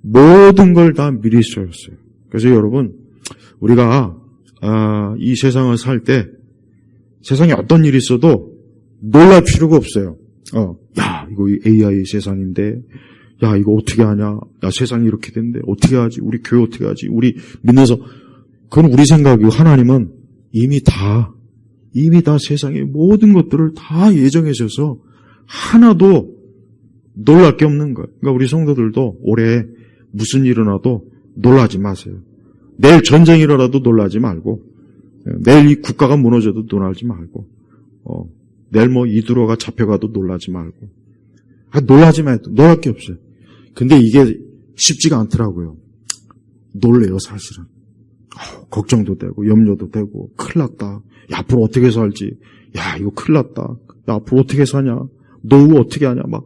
모든 걸 다 미리 세웠어요. 그래서 여러분, 우리가 이 세상을 살 때 세상에 어떤 일이 있어도 놀랄 필요가 없어요. 이거 AI 세상인데, 이거 어떻게 하냐? 세상이 이렇게 된대. 어떻게 하지? 우리 교회 어떻게 하지? 우리 믿는서 그건 우리 생각이고 하나님은 이미 다 세상의 모든 것들을 다 예정해 주셔서 하나도 놀랄 게 없는 거예요. 그러니까 우리 성도들도 올해 무슨 일이 일어나도 놀라지 마세요. 내일 전쟁이 일어나도 놀라지 말고, 내일 이 국가가 무너져도 놀라지 말고, 내일 뭐 이두로가 잡혀가도 놀라지 말고, 놀라지 말고, 놀랄 게 없어요. 근데 이게 쉽지가 않더라고요. 놀래요, 사실은. 걱정도 되고, 염려도 되고, 큰일 났다. 야, 앞으로 어떻게 살지? 야, 이거 큰일 났다. 야, 앞으로 어떻게 사냐? 노후 어떻게 하냐? 막.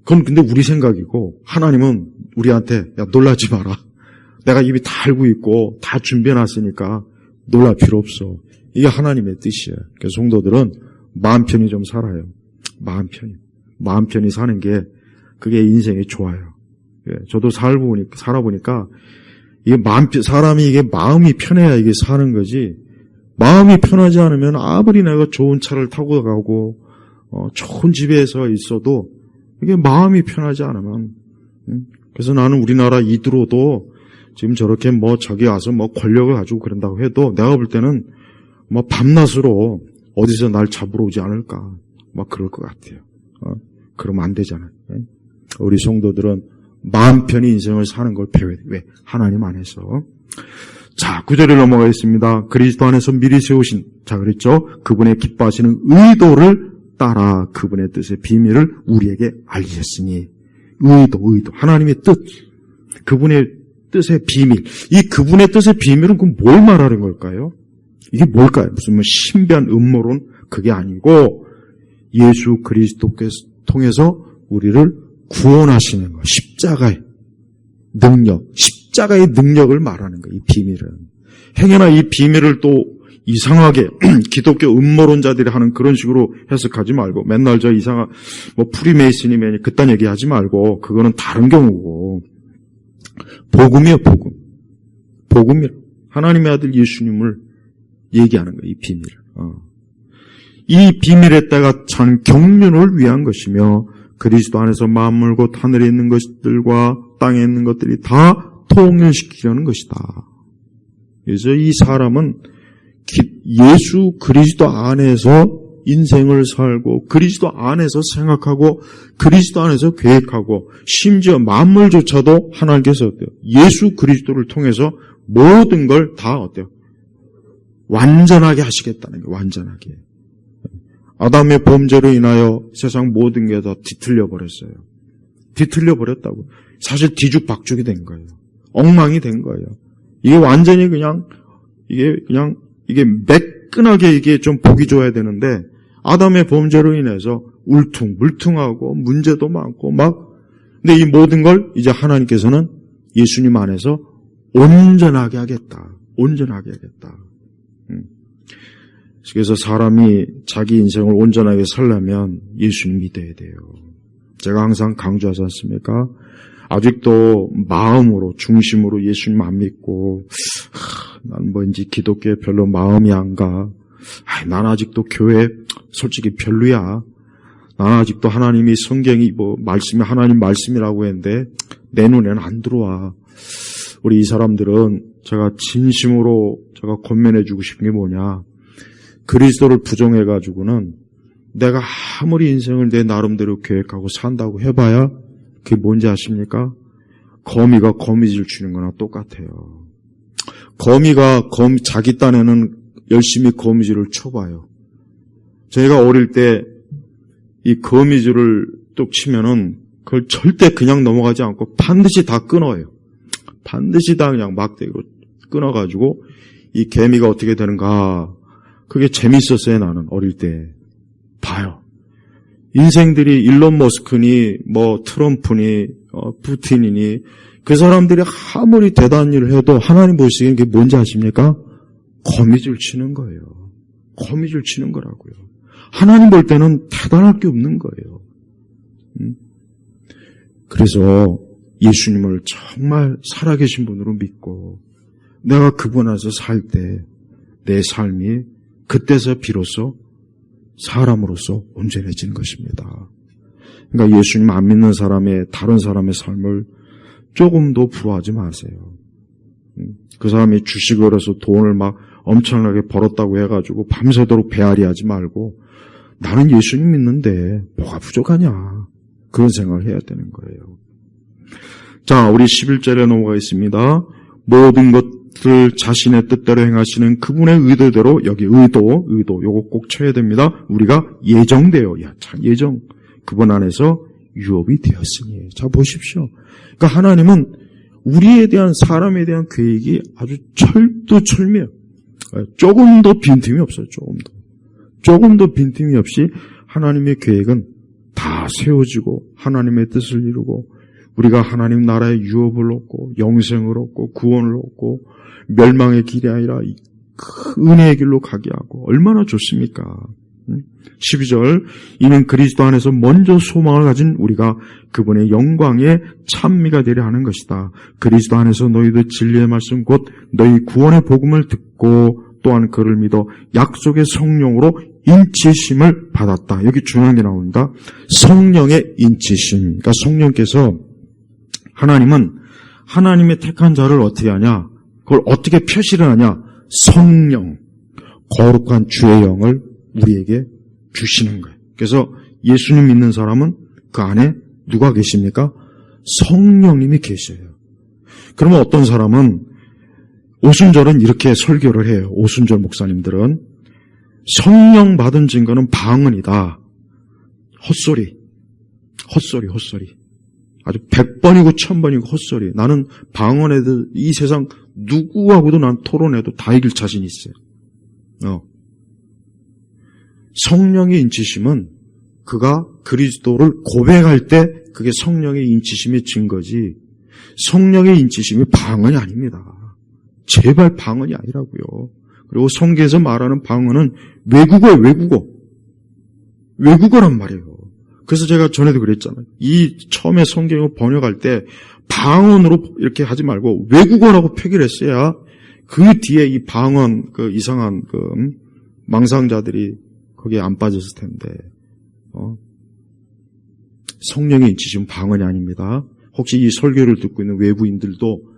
그건 근데 우리 생각이고, 하나님은 우리한테, 야, 놀라지 마라. 내가 이미 다 알고 있고, 다 준비해놨으니까, 놀랄 필요 없어. 이게 하나님의 뜻이에요. 그래서 성도들은 마음 편히 좀 살아요. 마음 편히 사는 게, 그게 인생이 좋아요. 저도 살아보니까, 이게 사람이 이게 마음이 편해야 이게 사는 거지, 마음이 편하지 않으면 아무리 내가 좋은 차를 타고 가고, 좋은 집에서 있어도, 이게 마음이 편하지 않으면, 그래서 나는 우리나라 이두로도 지금 저렇게 뭐 저기 와서 뭐 권력을 가지고 그런다고 해도 내가 볼 때는 뭐 밤낮으로 어디서 날 잡으러 오지 않을까, 막 그럴 것 같아요. 그러면 안 되잖아요. 우리 성도들은 마음 편히 인생을 사는 걸 배워야 돼요. 왜? 하나님 안에서. 자, 9절에 넘어가겠습니다. 그리스도 안에서 미리 세우신, 자, 그랬죠? 그분의 기뻐하시는 의도를 따라 그분의 뜻의 비밀을 우리에게 알리셨으니, 의도. 하나님의 뜻. 그분의 뜻의 비밀. 이 그분의 뜻의 비밀은 그럼 뭘 말하는 걸까요? 이게 뭘까요? 무슨 신비한 음모론? 그게 아니고, 예수 그리스도께서 통해서 우리를 구원하시는 것. 십자가의 능력을 말하는 거예요. 이 비밀은. 행여나 이 비밀을 또 이상하게 기독교 음모론자들이 하는 그런 식으로 해석하지 말고, 맨날 저 이상한 뭐 프리메이슨이면 그딴 얘기하지 말고, 그거는 다른 경우고, 복음이요, 복음이요. 하나님의 아들 예수님을 얘기하는 거예요. 이 비밀을. 이 비밀의 때가 참 경륜을 위한 것이며, 그리스도 안에서 마음을 곧 하늘에 있는 것들과 땅에 있는 것들이 다 통일시키려는 것이다. 그래서 이 사람은 예수 그리스도 안에서 인생을 살고, 그리스도 안에서 생각하고, 그리스도 안에서 계획하고, 심지어 만물조차도 하나님께서 어때요? 예수 그리스도를 통해서 모든 걸 다 어때요? 완전하게 하시겠다는 거예요. 완전하게. 아담의 범죄로 인하여 세상 모든 게 다 뒤틀려 버렸어요. 뒤틀려 버렸다고. 사실 뒤죽박죽이 된 거예요. 엉망이 된 거예요. 이게 완전히 이게 매끈하게 이게 좀 보기 좋아야 되는데, 아담의 범죄로 인해서 울퉁불퉁하고 문제도 많고 근데 이 모든 걸 이제 하나님께서는 예수님 안에서 온전하게 하겠다. 온전하게 하겠다. 그래서 사람이 자기 인생을 온전하게 살려면 예수님 믿어야 돼요. 제가 항상 강조하지 않습니까? 아직도 마음으로, 중심으로 예수님 안 믿고, 난 뭔지 기독교에 별로 마음이 안 가. 난 아직도 교회 솔직히 별로야. 난 아직도 하나님이 성경이 말씀이 하나님 말씀이라고 했는데 내 눈에는 안 들어와. 우리 이 사람들은 제가 진심으로 제가 권면해주고 싶은 게 뭐냐. 그리스도를 부정해가지고는 내가 아무리 인생을 내 나름대로 계획하고 산다고 해봐야 그게 뭔지 아십니까? 거미가 거미줄 치는 거나 똑같아요. 거미가 자기 딴에는 열심히 거미줄을 쳐봐요. 저희가 어릴 때 이 거미줄을 뚝 치면은 그걸 절대 그냥 넘어가지 않고 반드시 다 끊어요. 반드시 다 그냥 막대기로 끊어가지고 이 개미가 어떻게 되는가. 그게 재밌었어요. 나는 어릴 때. 봐요. 인생들이 일론 머스크니 트럼프니 푸틴이니 그 사람들이 아무리 대단한 일을 해도 하나님 보시기엔 이게 뭔지 아십니까? 거미줄 치는 거예요. 거미줄 치는 거라고요. 하나님 볼 때는 대단할 게 없는 거예요. 그래서 예수님을 정말 살아계신 분으로 믿고 내가 그분 안에서 살 때 내 삶이 그때서 비로소 사람으로서 온전해지는 것입니다. 그러니까 예수님 안 믿는 다른 사람의 삶을 조금도 부러워하지 마세요. 그 사람이 주식을 해서 돈을 막 엄청나게 벌었다고 해가지고 밤새도록 배앓이하지 말고 나는 예수님 믿는데 뭐가 부족하냐. 그런 생각을 해야 되는 거예요. 자, 우리 11절에 넘어가겠습니다. 모든 것을 자신의 뜻대로 행하시는 그분의 의도대로, 여기 의도, 요거 꼭 쳐야 됩니다. 우리가 예정되어, 참 예정. 그분 안에서 유업이 되었으니. 자, 보십시오. 그러니까 하나님은 우리에 대한, 사람에 대한 계획이 아주 철두철미해요. 조금도 빈틈이 없어요. 조금도 빈틈이 없이 하나님의 계획은 다 세워지고 하나님의 뜻을 이루고 우리가 하나님 나라의 유업을 얻고 영생을 얻고 구원을 얻고 멸망의 길이 아니라 은혜의 길로 가게 하고 얼마나 좋습니까? 12절, 이는 그리스도 안에서 먼저 소망을 가진 우리가 그분의 영광에 찬미가 되려 하는 것이다. 그리스도 안에서 너희도 진리의 말씀 곧 너희 구원의 복음을 듣고 또한 그를 믿어 약속의 성령으로 인치심을 받았다. 여기 중요한 게 나옵니다. 성령의 인치심. 그러니까 성령께서, 하나님은 하나님의 택한 자를 어떻게 하냐? 그걸 어떻게 표시를 하냐? 성령, 거룩한 주의 영을 우리에게 주시는 거예요. 그래서 예수님 믿는 사람은 그 안에 누가 계십니까? 성령님이 계셔요. 그러면 어떤 사람은 오순절은 이렇게 설교를 해요. 오순절 목사님들은 성령 받은 증거는 방언이다. 헛소리. 아주 100번이고 1000번이고 헛소리. 나는 방언에도 이 세상 누구하고도 난 토론해도 다 이길 자신이 있어요. 성령의 인치심은 그가 그리스도를 고백할 때 그게 성령의 인치심의 증거지, 성령의 인치심이 방언이 아닙니다. 제발 방언이 아니라고요. 그리고 성경에서 말하는 방언은 외국어예요. 외국어란 말이에요. 그래서 제가 전에도 그랬잖아요. 이 처음에 성경을 번역할 때 방언으로 이렇게 하지 말고 외국어라고 표기를 했어야 그 뒤에 이 방언, 그 이상한 그 망상자들이 거기에 안 빠졌을 텐데. 성령의 인치심은 방언이 아닙니다. 혹시 이 설교를 듣고 있는 외부인들도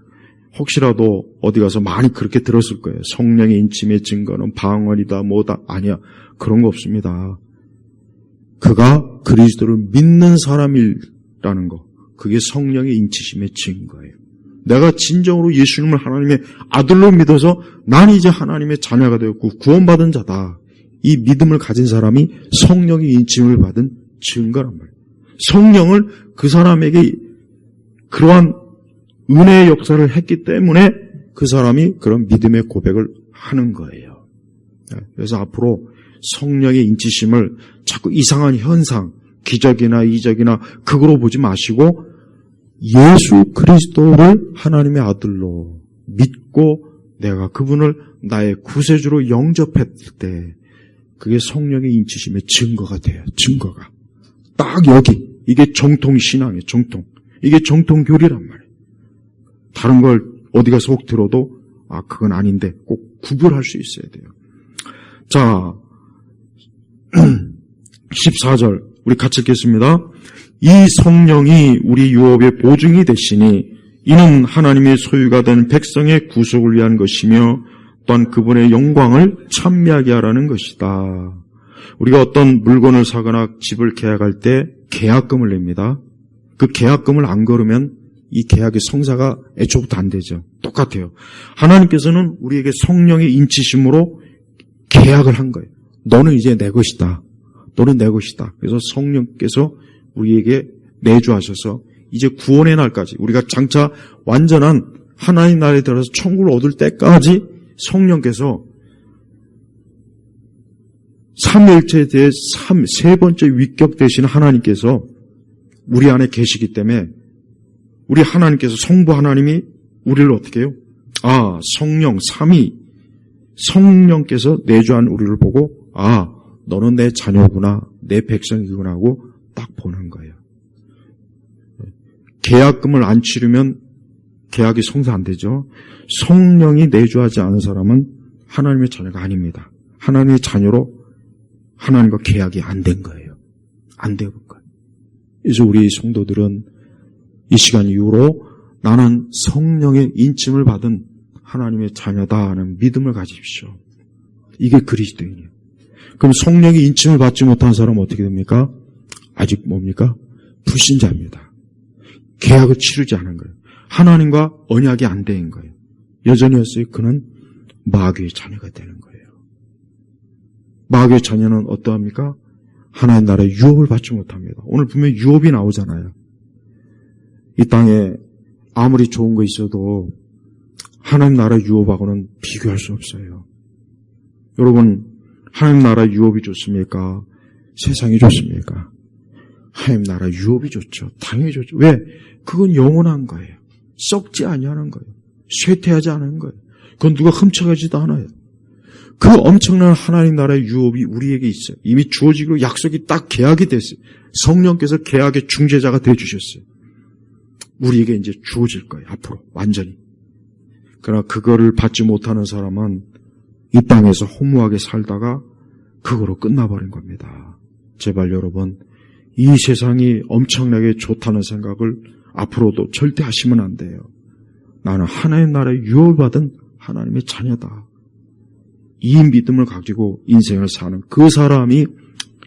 혹시라도 어디 가서 많이 그렇게 들었을 거예요. 성령의 인침의 증거는 방언이다 뭐다. 아니야. 그런 거 없습니다. 그가 그리스도를 믿는 사람이라는 거, 그게 성령의 인치심의 증거예요. 내가 진정으로 예수님을 하나님의 아들로 믿어서 난 이제 하나님의 자녀가 되었고 구원받은 자다. 이 믿음을 가진 사람이 성령의 인침을 받은 증거란 말이에요. 성령을 그 사람에게 그러한 은혜의 역사를 했기 때문에 그 사람이 그런 믿음의 고백을 하는 거예요. 그래서 앞으로 성령의 인치심을 자꾸 이상한 현상, 기적이나 이적이나 그거로 보지 마시고 예수 그리스도를 하나님의 아들로 믿고 내가 그분을 나의 구세주로 영접했을 때 그게 성령의 인치심의 증거가 돼요. 증거가. 딱 여기. 이게 정통신앙이에요. 정통. 이게 정통교리란 말이에요. 다른 걸 어디 가서 혹 들어도 그건 아닌데 꼭 구별할 수 있어야 돼요. 자, 14절 우리 같이 읽겠습니다. 이 성령이 우리 유업의 보증이 되시니 이는 하나님의 소유가 된 백성의 구속을 위한 것이며 또한 그분의 영광을 찬미하게 하라는 것이다. 우리가 어떤 물건을 사거나 집을 계약할 때 계약금을 냅니다. 그 계약금을 안 걸으면 이 계약의 성사가 애초부터 안 되죠. 똑같아요. 하나님께서는 우리에게 성령의 인치심으로 계약을 한 거예요. 너는 이제 내 것이다. 너는 내 것이다. 그래서 성령께서 우리에게 내주하셔서 이제 구원의 날까지 우리가 장차 완전한 하나님 나라에 들어서 천국을 얻을 때까지 성령께서 삼위일체에 대해 세 번째 위격 되신 하나님께서 우리 안에 계시기 때문에 우리 하나님께서 성부 하나님이 우리를 어떻게 해요? 성령 삼위 성령께서 내주한 우리를 보고 너는 내 자녀구나 내 백성이구나 하고 딱 보는 거예요. 계약금을 안 치르면 계약이 성사 안 되죠. 성령이 내주하지 않은 사람은 하나님의 자녀가 아닙니다. 하나님의 자녀로 하나님과 계약이 안 된 거예요. 안 되는 거예요. 그래서 우리 성도들은 이 시간 이후로 나는 성령의 인침을 받은 하나님의 자녀다 하는 믿음을 가지십시오. 이게 그리스도인이에요. 그럼 성령의 인침을 받지 못한 사람은 어떻게 됩니까? 아직 뭡니까? 불신자입니다. 계약을 치르지 않은 거예요. 하나님과 언약이 안 된 거예요. 여전히 했어요. 그는 마귀의 자녀가 되는 거예요. 마귀의 자녀는 어떠합니까? 하나님 나라의 유업을 받지 못합니다. 오늘 분명히 유업이 나오잖아요. 이 땅에 아무리 좋은 거 있어도 하나님 나라 유업하고는 비교할 수 없어요. 여러분, 하나님 나라 유업이 좋습니까? 세상이 좋습니까? 하나님 나라 유업이 좋죠. 당연히 좋죠. 왜? 그건 영원한 거예요. 썩지 아니하는 거예요. 쇠퇴하지 않은 거예요. 그건 누가 훔쳐가지도 않아요. 그 엄청난 하나님 나라의 유업이 우리에게 있어요. 이미 주어지기로 약속이 딱 계약이 됐어요. 성령께서 계약의 중재자가 되어주셨어요. 우리에게 이제 주어질 거예요. 앞으로 완전히. 그러나 그거를 받지 못하는 사람은 이 땅에서 허무하게 살다가 그거로 끝나버린 겁니다. 제발 여러분, 이 세상이 엄청나게 좋다는 생각을 앞으로도 절대 하시면 안 돼요. 나는 하나님 나라에 유업받은 하나님의 자녀다. 이 믿음을 가지고 인생을 사는 그 사람이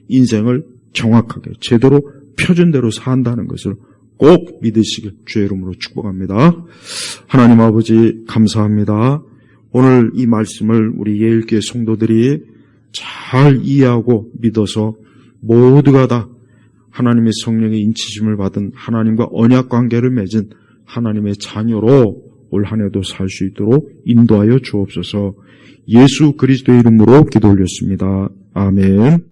인생을 정확하게 제대로 표준 대로 산다는 것을 꼭 믿으시길 주의 이름으로 축복합니다. 하나님 아버지 감사합니다. 오늘 이 말씀을 우리 예일교회 성도들이 잘 이해하고 믿어서 모두가 다 하나님의 성령의 인치심을 받은 하나님과 언약 관계를 맺은 하나님의 자녀로 올 한 해도 살 수 있도록 인도하여 주옵소서. 예수 그리스도의 이름으로 기도 올렸습니다. 아멘.